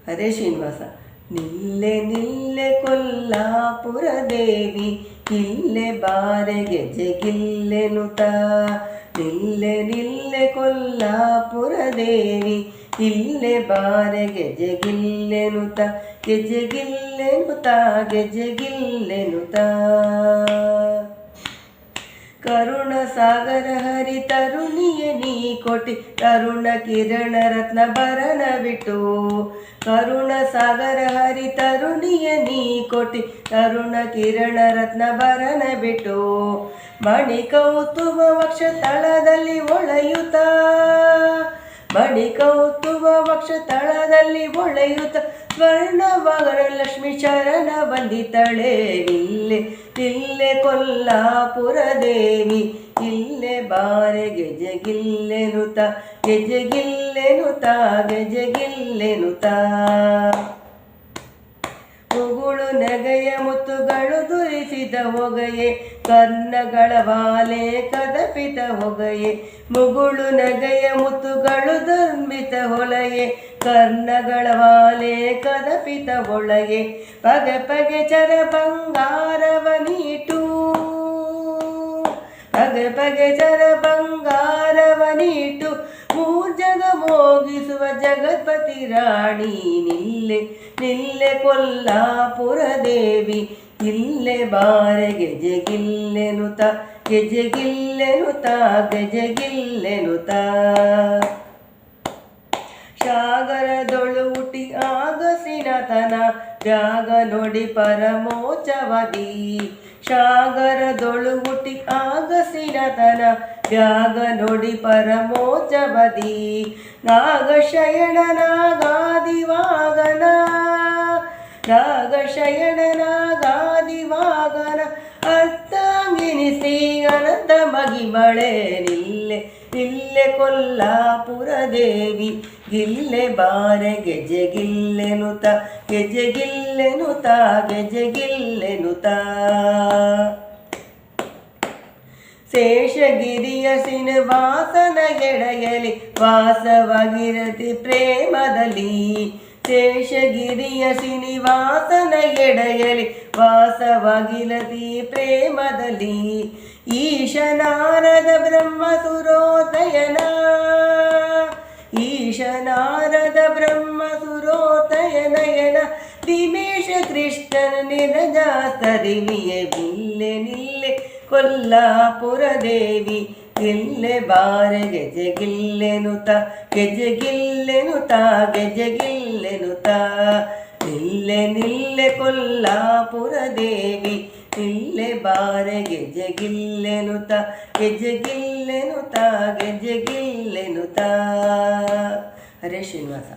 ಹರೇ ಶ್ರೀನಿವಾಸ. ನಿಲ್ಲೆ ನಿಲ್ಲೆ ಕೊಲ್ಲಾಪುರ ದೇವಿ, ಇಲ್ಲೆ ಬಾರೆ ಗೆಜ್ಜೆಗಿಲ್ಲೆನುತ. ನಿಲ್ಲೆ ನಿಲ್ಲೆ ಕೊಲ್ಲಾಪುರ ದೇವಿ, ಇಲ್ಲೆ ಬಾರೆ ಗೆಜ್ಜೆಗಿಲ್ಲೆನುತ. ಗೆಜ್ಜೆಗಿಲ್ಲೆನುತ ಗೆಜ್ಜೆಗಿಲ್ಲೆನುತ. ಕರುಣ ಸಾಗರ ಹರಿ ತರುಣಿಯ ನೀ ಕೊಟಿ, ತರುಣ ಕಿರಣ ರತ್ನ ಭರಣ ಬಿಟ್ಟು. ಕರುಣ ಸಾಗರ ಹರಿ ತರುಣಿಯ ನೀ ಕೊಟಿ, ತರುಣ ಕಿರಣ ರತ್ನ ಭರಣ ಬಿಟ್ಟು. ಮಣಿ ಕೌತುಭ ವಕ್ಷ ತಳದಲ್ಲಿ ಒಳೆಯುತ್ತ, ಮಣಿ ಕೌತುಭ ವಕ್ಷ ತಳದಲ್ಲಿ ಒಳೆಯುತ್ತ. ಸ್ವರ್ಣವರ ಲಕ್ಷ್ಮಿ ಶರಣ ವಂದಿತಳೆ. ನಿಲ್ಲೆ ನಿಲ್ಲೆ ಕೊಲ್ಲಾಪುರ ದೇವಿ, ಇಲ್ಲೆ ಬಾರೆ ಗೆಜ್ಜೆಗಿಲ್ಲೆನುತ. ಗೆಜ್ಜೆಗಿಲ್ಲೆನುತ ಗೆಜ್ಜೆಗಿಲ್ಲೆನುತ. ಮುಗುಳು ನೆಗೆಯ ಮುತ್ತುಗಳು ದುರಿಸಿದ ಹೊಗೆಯೇ, ಕರ್ಣಗಳ ವಾಲೆ ಕದಪಿತ ಹೊಗೆಯೇ. ಮುಗುಳು ನೆಗೆಯ ಮುತ್ತುಗಳು ದುರ್ಮಿತ ಹೊಳೆಯೇ, ಕರ್ಣಗಳ ವಾಲೆ ಕದಪಿತ ಒಳಗೆ. ಪಗೆ ಪಗೆ ಚರ ಬಂಗಾರವ ನೀಟು, ಪಗೆ ಪಗೆ ಚರ ಬಂಗಾರವ ನೀಟು. ಮೂರ್ಜಗ ಮೋಗಿಸುವ ಜಗತ್ಪತಿ ರಾಣಿ. ನಿಲ್ಲೆ ನಿಲ್ಲೆ ಕೊಲ್ಲಾಪುರ ದೇವಿ, ಇಲ್ಲೆ ಬಾರೆ ಗೆಜ್ಜೆಗಿಲ್ಲೆನುತ. ಗೆಜ್ಜೆಗಿಲ್ಲೆನುತ ಗೆಜ್ಜೆಗಿಲ್ಲೆನುತ. ಸಾಗರದೊಳು ಹುಟ್ಟಿ ಆಗಸಿನತನ, ಜಾಗ ನೋಡಿ ಪರಮೋಚ್ಚವದಿ. ಸಾಗರದೊಳು ಹುಟ್ಟಿ ಆಗಸಿನತನ, ಜಾಗ ನೋಡಿ ಪರಮೋಚ್ಚವದಿ. ನಾಗಶಯನ ನಾಗಾದಿವಾಗನ, ನಾಗಶಯನ ನಾಗಾದಿವಾಗನ. ಅರ್ಥಾಂಗಿನಿ ಶ್ರೀ ಅನಂತ ಮಗಿಮಳೆ. ನಿಲ್ಲೆ ನಿಲ್ಲೆ ಕೊಲ್ಲಾಪುರ ದೇವಿ, ಗಿಲ್ಲೆ ಬಾರೆ ಗೆಜ್ಜೆಗಿಲ್ಲೆನುತ. ಗೆಜ್ಜೆಗಿಲ್ಲೆನುತ ಗೆಜ್ಜೆಗಿಲ್ಲೆನುತ. ಶೇಷಗಿರಿಯ ಶ್ರೀನಿವಾಸನ ಎಡೆಯಲಿ ವಾಸವಾಗಿರತಿ ಪ್ರೇಮದಲ್ಲಿ. ಶೇಷಗಿರಿಯ ಶ್ರೀನಿವಾಸನ ಎಡೆಯಲಿ ವಾಸವಾಗಿರತಿ ಪ್ರೇಮದಲ್ಲಿ. ಈಶನಾರದ ಬ್ರಹ್ಮ ಸುರೋದಯನ, ಈಶನಾರದ ಬ್ರಹ್ಮ ಸುರೋದಯನಯನ. ದಿಮೇಶ ಕೃಷ್ಣನ ನಿರಜಾಸ್ತರಿವಿಯೇ. ನಿಲ್ಲೆ ನಿಲ್ಲೆ ಕೊಲ್ಲಾಪುರ ದೇವಿ, ಇಲ್ಲೆ ಬಾರೆ ಗೆಜ್ಜೆಗಿಲ್ಲೆನುತ. ಗೆಜ್ಜೆಗಿಲ್ಲೆನುತ ಗೆಜ್ಜೆಗಿಲ್ಲೆನುತ. ನಿಲ್ಲೆ ನಿಲ್ಲೆ ಕೊಲ್ಲಾಪುರ ದೇವಿ, ಇಲ್ಲೆ ಬಾರೆ ಗೆಜ್ಜೆಗಿಲ್ಲೆನುತ. ಗೆಜ್ಜೆಗಿಲ್ಲೆನುತ ಗೆಜ್ಜೆಗಿಲ್ಲೆನುತ. ಹರೇ ಶ್ರೀನಿವಾಸ.